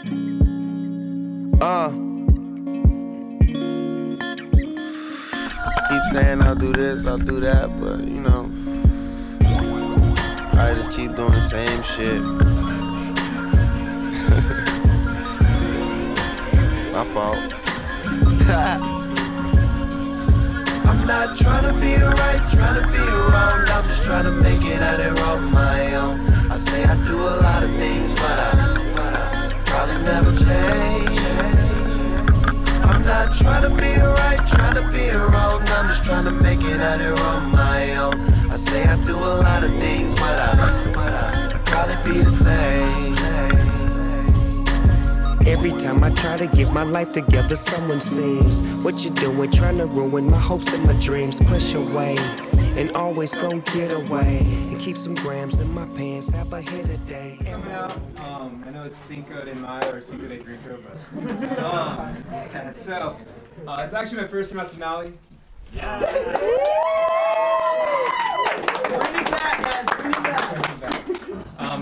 Keep saying I'll do this, I'll do that, but you know, I just keep doing the same shit. My fault. I'm not trying to be right, trying to be wrong. I'm just trying to make it out here on my own. I say I do a lot of things, but I probably never change. I'm not trying to be right, trying to be wrong. I'm just trying to make it out here on my own. I say I do a lot of things, but I probably be the same. Every time I try to get my life together, someone seems, what you doing, trying to ruin my hopes and my dreams. Push away, and always gon' get away, and keep some grams in my pants, have a hit a day. Coming out, I know it's Cinco de Mayo or Cinco de Gringo, but it's actually my first time out to Maui. Bring it back, guys, bring it back.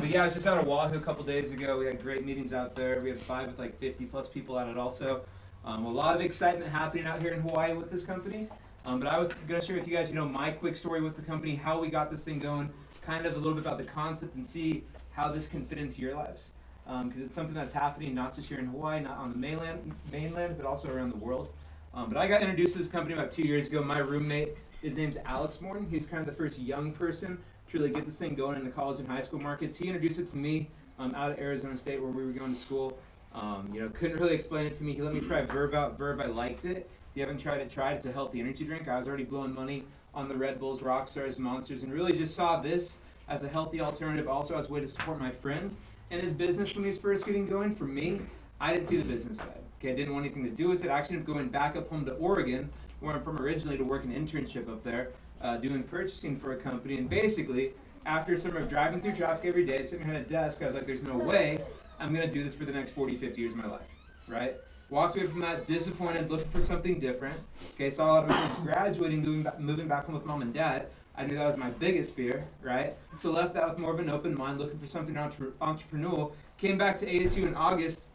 But yeah, I was just out of Oahu a couple days ago. We had great meetings out there. We had 5 with like 50 plus people at it also. A lot of excitement happening out here in Hawaii with this company. But I was going to share with you guys, my quick story with the company, how we got this thing going, kind of a little bit about the concept and see how this can fit into your lives. Because it's something that's happening not just here in Hawaii, not on the mainland, but also around the world. But I got introduced to this company about 2 years ago. My roommate, his name's Alex Morton. He was kind of the first young person to really get this thing going in the college and high school markets. He introduced it to me out of Arizona State where we were going to school. Couldn't really explain it to me. He let me try Verve out. Verve, I liked it. If you haven't tried it, try it. It's a healthy energy drink. I was already blowing money on the Red Bulls, Rockstars, Monsters, and really just saw this as a healthy alternative, also as a way to support my friend and his business when he was first getting going. For me, I didn't see the business side. Okay, I didn't want anything to do with it. I actually ended up going back up home to Oregon, where I'm from originally, to work an internship up there, doing purchasing for a company. And basically, after a summer of driving through traffic every day, sitting behind a desk, I was like, there's no way I'm going to do this for the next 40, 50 years of my life, right? Walked away from that disappointed, looking for something different. Okay, saw a lot of my friends graduating, moving back home with mom and dad. I knew that was my biggest fear, right? So left that with more of an open mind, looking for something entrepreneurial. Came back to ASU in August.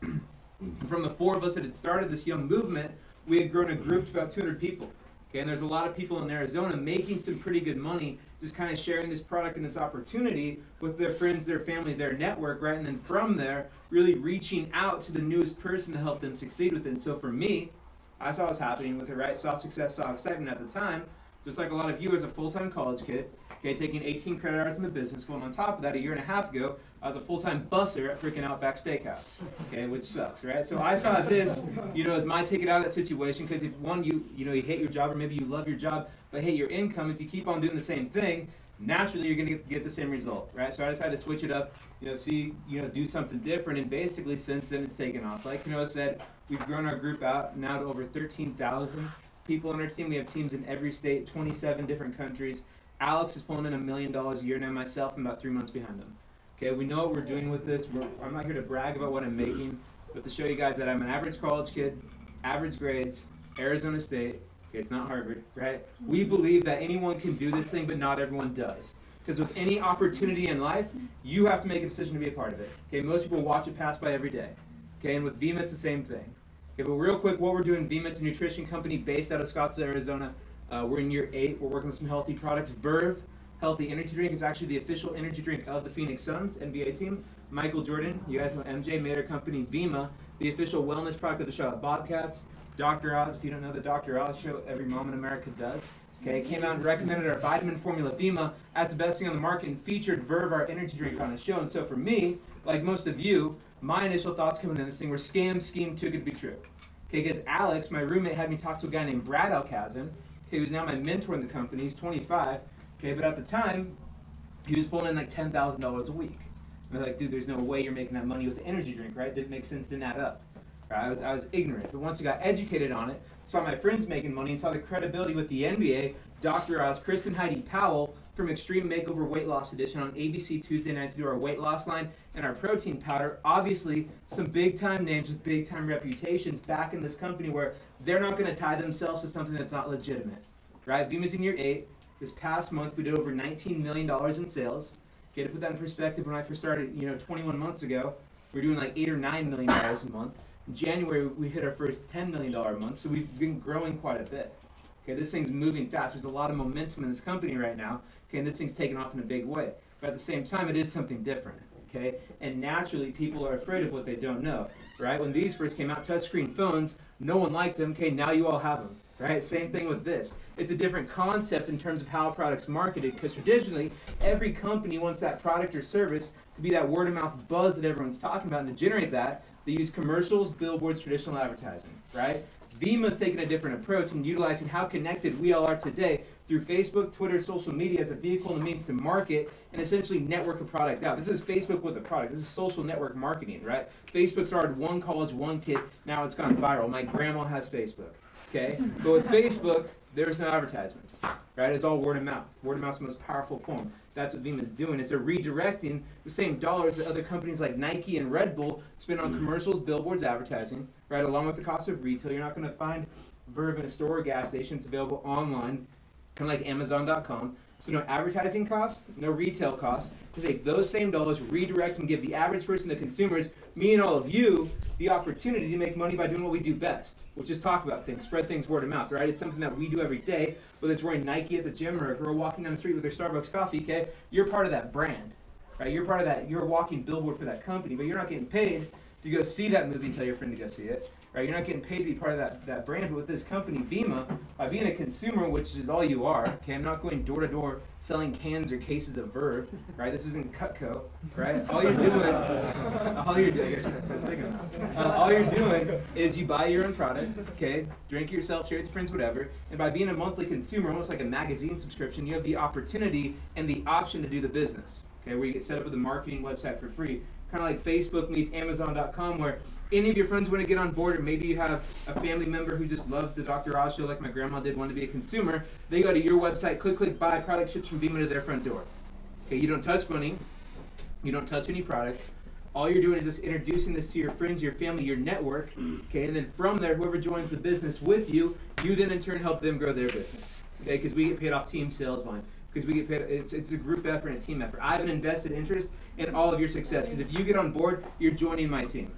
From the 4 of us that had started this young movement, we had grown a group to about 200 people. Okay, and there's a lot of people in Arizona making some pretty good money, just kind of sharing this product and this opportunity with their friends, their family, their network, right? And then from there, really reaching out to the newest person to help them succeed with it. And so for me, I saw what was happening with it, right? Saw success, saw excitement at the time, just like a lot of you as a full-time college kid, okay, taking 18 credit hours in the business school. And on top of that, a year and a half ago, I was a full-time busser at freaking Outback Steakhouse, okay, which sucks, right? So I saw this, as my ticket out of that situation, because if one, you hate your job, or maybe you love your job, but hate your income, if you keep on doing the same thing, naturally you're going to get the same result, right? So I decided to switch it up, do something different, and basically since then it's taken off. Like Kanoa said, we've grown our group out now to over 13,000 people on our team. We have teams in every state, 27 different countries. Alex is pulling in $1 million a year now. Myself, I'm about 3 months behind him. Okay, we know what we're doing with this. I'm not here to brag about what I'm making, but to show you guys that I'm an average college kid, average grades, Arizona State. Okay, it's not Harvard, right? We believe that anyone can do this thing, but not everyone does. Because with any opportunity in life, you have to make a decision to be a part of it. Okay, most people watch it pass by every day. Okay, and with Bemis, it's the same thing. Okay, but real quick, what we're doing, Bemis, a nutrition company based out of Scottsdale, Arizona. We're in year 8. We're working with some healthy products. Verve Healthy Energy Drink is actually the official energy drink of the Phoenix Suns NBA team. Michael Jordan, you guys know MJ, made our company Vima, the official wellness product of the Charlotte Bobcats. Dr. Oz, if you don't know the Dr. Oz show, every mom in America does. Okay, came out and recommended our vitamin formula Vima as the best thing on the market and featured Verve, our energy drink, on the show. And so for me, like most of you, my initial thoughts coming in this thing were scam, scheme, too good to be true. Okay, because Alex, my roommate, had me talk to a guy named Brad Alcazan, who's now my mentor in the company. He's 25. Okay, but at the time, he was pulling in like $10,000 a week. And I was like, dude, there's no way you're making that money with the energy drink, right? Didn't make sense, didn't add up. Right? I was ignorant. But once I got educated on it, saw my friends making money, and saw the credibility with the NBA, Dr. Oz, Chris and Heidi Powell from Extreme Makeover Weight Loss Edition on ABC Tuesday nights to do our weight loss line and our protein powder. Obviously, some big-time names with big-time reputations back in this company where they're not going to tie themselves to something that's not legitimate. Right? Vima's in year 8. This past month, we did over $19 million in sales. Okay, to put that in perspective, when I first started, 21 months ago, we're doing like $8 or $9 million a month. In January, we hit our first $10 million a month, so we've been growing quite a bit. Okay, this thing's moving fast. There's a lot of momentum in this company right now. Okay, and this thing's taking off in a big way. But at the same time, it is something different. Okay, and naturally, people are afraid of what they don't know. Right? When these first came out, touchscreen phones, no one liked them. Okay, now you all have them. Right? Same thing with this. It's a different concept in terms of how a product's marketed, because traditionally, every company wants that product or service to be that word-of-mouth buzz that everyone's talking about, and to generate that, they use commercials, billboards, traditional advertising. Right? Bemis taking a different approach and utilizing how connected we all are today through Facebook, Twitter, social media as a vehicle and a means to market and essentially network a product out. This is Facebook with a product. This is social network marketing, right? Facebook started one college, one kid. Now it's gone viral. My grandma has Facebook, okay? But with Facebook, there's no advertisements, right? It's all word of mouth. Word of mouth is the most powerful form. That's what Bemis is doing. It's redirecting the same dollars that other companies like Nike and Red Bull spend on commercials, billboards, advertising, right? Along with the cost of retail. You're not going to find Verve in a store or gas station. It's available online, kind of like Amazon.com. So no advertising costs, no retail costs. To take those same dollars, redirect and give the average person, the consumers, me and all of you, the opportunity to make money by doing what we do best, which is talk about things, spread things word of mouth, right? It's something that we do every day, whether it's wearing Nike at the gym or a girl walking down the street with their Starbucks coffee, okay? You're part of that brand, right? You're part of that, you're a walking billboard for that company, but you're not getting paid to go see that movie and tell your friend to go see it. Right, you're not getting paid to be part of that brand, but with this company, Vima, by being a consumer, which is all you are, okay, I'm not going door to door selling cans or cases of Verve, right, this isn't Cutco, right, all you're doing is you buy your own product, okay, drink it yourself, share it with friends, whatever, and by being a monthly consumer, almost like a magazine subscription, you have the opportunity and the option to do the business, okay, where you get set up with a marketing website for free. Kind of like Facebook meets Amazon.com, where any of your friends want to get on board, or maybe you have a family member who just loved the Dr. Oz show like my grandma did, wanted to be a consumer. They go to your website, click, buy, product ships from Bemis to their front door. Okay, you don't touch money, you don't touch any product. All you're doing is just introducing this to your friends, your family, your network. Okay, and then from there, whoever joins the business with you, you then in turn help them grow their business. Okay, because we get paid off team sales line. Because we get paid, it's a group effort and a team effort. I have an invested interest in all of your success, because if you get on board, you're joining my team,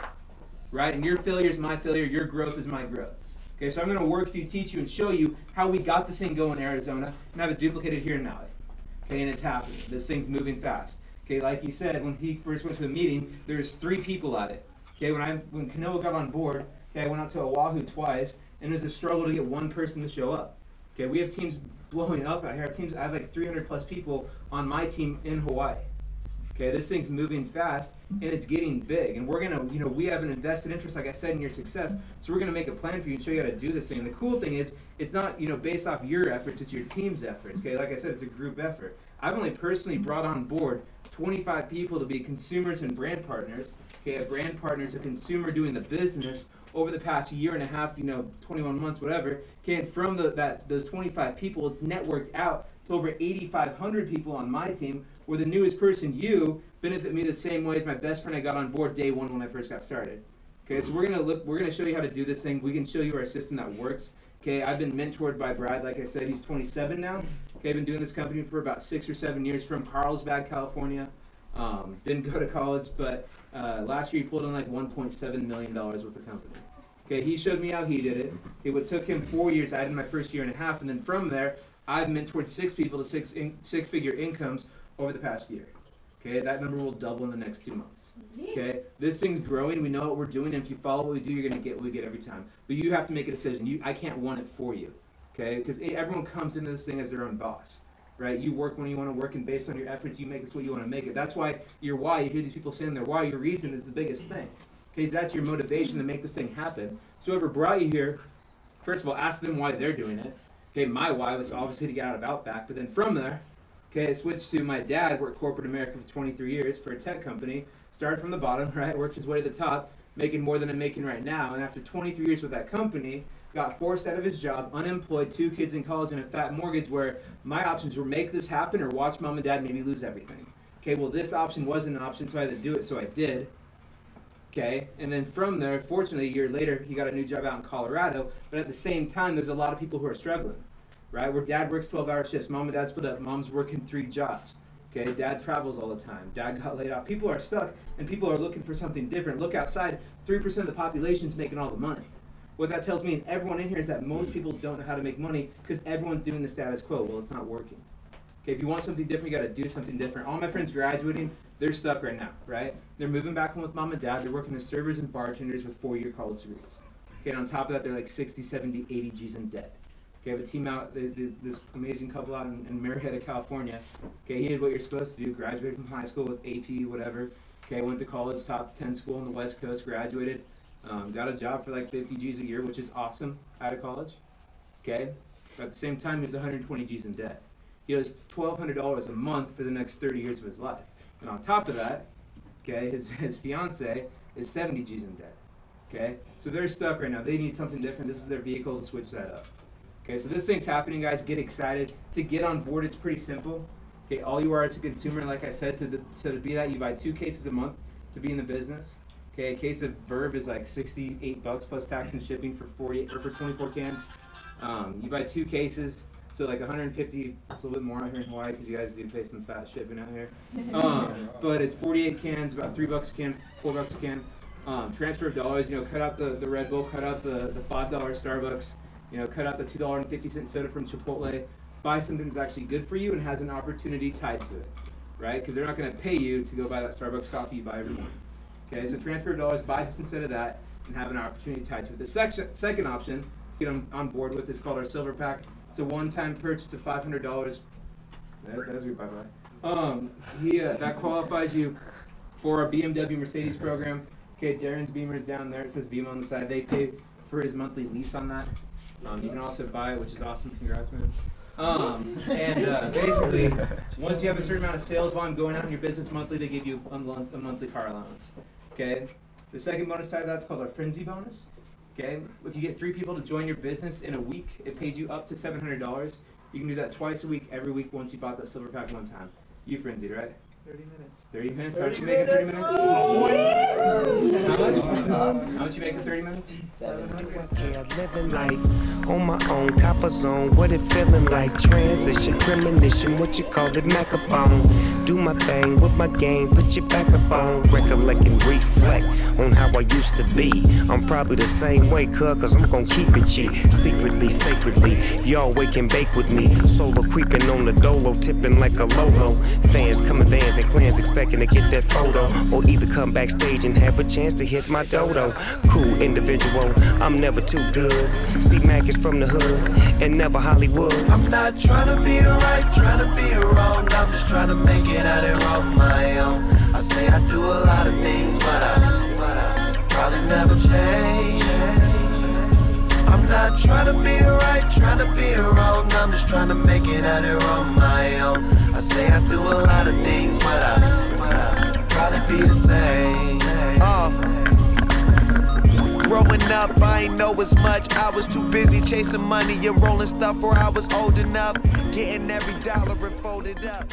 right? And your failure is my failure, your growth is my growth. Okay, so I'm going to work with you, teach you, and show you how we got this thing going in Arizona, and have it duplicated here in Maui. Okay, and it's happening. This thing's moving fast. Okay, like he said, when he first went to the meeting, there was 3 people at it. Okay, when Kanoa got on board, okay, I went out to Oahu twice, and it was a struggle to get one person to show up. Okay, we have teams blowing up out here. I have like 300 plus people on my team in Hawaii. Okay, this thing's moving fast and it's getting big, and we're gonna, we have an invested interest, like I said, in your success. So we're gonna make a plan for you and show you how to do this thing. And the cool thing is, it's not, based off your efforts, it's your team's efforts. Okay, like I said, it's a group effort. I've only personally brought on board 25 people to be consumers and brand partners. Okay, a brand partner is a consumer doing the business over the past year and a half, 21 months, whatever. Okay, and from those 25 people, it's networked out to over 8,500 people on my team, where the newest person, you, benefit me the same way as my best friend I got on board day 1 when I first got started. Okay, so we're gonna show you how to do this thing. We can show you our system that works. Okay, I've been mentored by Brad, like I said, he's 27 now. Okay, I've been doing this company for about 6 or 7 years from Carlsbad, California. Didn't go to college, but last year he pulled in like $1.7 million with the company. Okay, he showed me how he did it. It took him 4 years. I had in my first year and a half, and then from there, I've mentored 6 people to six-figure incomes over the past year. Okay, that number will double in the next 2 months. Okay, this thing's growing. We know what we're doing, and if you follow what we do, you're gonna get what we get every time. But you have to make a decision. I can't want it for you. Okay, because everyone comes into this thing as their own boss. Right? You work when you want to work, and based on your efforts, you make this what you want to make it. That's why your why, you hear these people saying their why, your reason is the biggest thing. Okay, that's your motivation to make this thing happen. So whoever brought you here, first of all, ask them why they're doing it. Okay, my why was obviously to get out of Outback, but then from there, okay, I switched to my dad, worked corporate America for 23 years for a tech company, started from the bottom, right, worked his way to the top, making more than I'm making right now, and after 23 years with that company, got forced out of his job, unemployed, 2 kids in college, and a fat mortgage, where my options were make this happen or watch mom and dad maybe lose everything. Okay, well, this option wasn't an option, so I had to do it, so I did. Okay, and then from there, fortunately, a year later, he got a new job out in Colorado, but at the same time, there's a lot of people who are struggling, right? Where dad works 12-hour shifts, mom and dad split up, mom's working 3 jobs. Okay, dad travels all the time. Dad got laid off. People are stuck, and people are looking for something different. Look outside, 3% of the population is making all the money. What that tells me and everyone in here is that most people don't know how to make money because everyone's doing the status quo. Well, it's not working. Okay, if you want something different, you got to do something different. All my friends graduating, they're stuck right now, right? They're moving back home with mom and dad. They're working as servers and bartenders with 4-year college degrees. Okay, and on top of that, they're like 60, 70, 80 G's in debt. Okay, I have a team out, this amazing couple out in Marietta, California. Okay, he did what you're supposed to do, graduated from high school with AP, whatever. Okay, went to college, top 10 school on the West Coast, graduated. Got a job for like 50 G's a year, which is awesome out of college. Okay, but at the same time, he's 120 G's in debt. He owes $1,200 a month for the next 30 years of his life. And on top of that, okay, his fiance is 70 G's in debt. Okay, so they're stuck right now. They need something different. This is their vehicle to switch that up. Okay, so this thing's happening, guys. Get excited. To get on board, it's pretty simple. Okay, all you are as a consumer, like I said, to be that, you buy 2 cases a month to be in the business. Okay, a case of Verb is like $68 plus tax and shipping for 24 cans. You buy 2 cases, so like 150. It's a little bit more out here in Hawaii because you guys do pay some fat shipping out here. But it's 48 cans, about $3 a can, $4 a can. Transfer of dollars. You know, cut out the Red Bull, cut out the $5 Starbucks. You know, cut out the $2.50 soda from Chipotle. Buy something that's actually good for you and has an opportunity tied to it, right? Because they're not going to pay you to go buy that Starbucks coffee you buy every morning. Okay, so transfer of dollars, buy this instead of that, and have an opportunity tied to it. The second option to get on board with is called our Silver Pack. It's a one-time purchase of $500. That was your bye-bye. That qualifies you for our BMW Mercedes program. Okay, Darren's Beamer is down there. It says Beam on the side. They pay for his monthly lease on that. You can also buy it, which is awesome. Congrats, man. Basically, once you have a certain amount of sales volume going out in your business monthly, they give you a monthly car allowance. Okay. The second bonus type of that's called our Frenzy bonus. Okay. If you get 3 people to join your business in a week, it pays you up to $700. You can do that twice a week, every week once you bought that Silver Pack one time. You frenzied, right? 30 minutes. 30 minutes? How much you make in 30 minutes? How much you make in 30 minutes? 700. Yeah, living life on my own, copper zone, what it feeling like? Transition, premonition, what you call it, macabone. Do my thing with my game, put your back up on. Recollect and reflect on how I used to be. I'm probably the same way, cuz I'm gon' keep it G. Secretly, sacredly, y'all wake and bake with me. Solo creeping on the dolo, tipping like a Lolo. Fans coming vans and clans expecting to get that photo. Or either come backstage and have a chance to hit my dodo. Cool individual, I'm never too good. See Mac is from the hood and never Hollywood. I'm not trying to be the right, trying to be the wrong. I'm just trying to make it out here on my own. I say I do a lot of things, but I probably never change. I'm not trying to be the right, trying to be the wrong. I'm just trying to make it out here on my own. I say I do a lot of things, but I probably be the same. Growing up, I ain't know as much. I was too busy chasing money and rolling stuff where I was old enough. Getting every dollar and folded up.